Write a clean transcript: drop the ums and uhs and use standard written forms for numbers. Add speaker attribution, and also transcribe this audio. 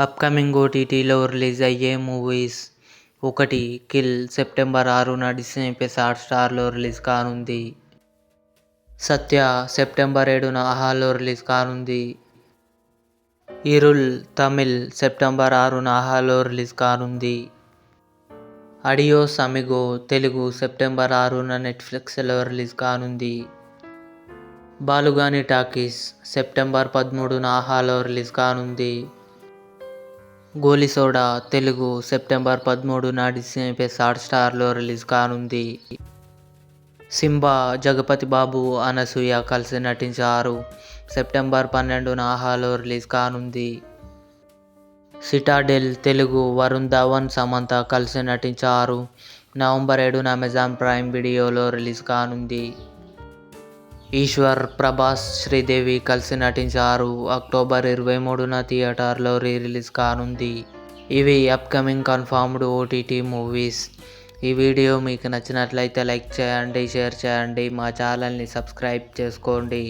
Speaker 1: Upcoming ఓటీటీలో release అయ్యే movies: 1. Kill September 6న డిస్నీ ప్లస్ హాట్‌స్టార్లో రిలీజ్ కానుంది. సత్య సెప్టెంబర్ 7న ఆహాలో రిలీజ్ కానుంది. ఇరుల్ తమిళ్ సెప్టెంబర్ 6న ఆహాలో రిలీజ్ కానుంది. అడియోస్ అమిగో తెలుగు సెప్టెంబర్ 6న నెట్ఫ్లిక్స్లో రిలీజ్ కానుంది. బాలుగాని టాకీస్ సెప్టెంబర్ 13న ఆహాలో రిలీజ్ కానుంది. గోలీసోడా తెలుగు సెప్టెంబర్ 13న డిస్నీ ప్లస్ హాట్‌స్టార్లో రిలీజ్ కానుంది. సింబా జగపతి బాబు, అనసూయ కలిసి నటించారు. సెప్టెంబర్ 12న ఆహాలో రిలీజ్ కానుంది. సిటాడెల్ తెలుగు వరుణ్ ధవన్, సమంత కలిసి నటించారు. నవంబర్ 7న అమెజాన్ ప్రైమ్ వీడియోలో రిలీజ్ కానుంది. ఈశ్వర్, ప్రభాస్, శ్రీదేవి కలిసి నటించారు. అక్టోబర్ 23న థియేటర్లో రిలీజ్ కానుంది. ఇవి అప్కమింగ్ కన్ఫర్మ్డ్ ఓటీటీ మూవీస్. ఈ వీడియో మీకు నచ్చినట్లయితే లైక్ చేయండి, షేర్ చేయండి, మా ఛానల్ని సబ్స్క్రైబ్ చేసుకోండి.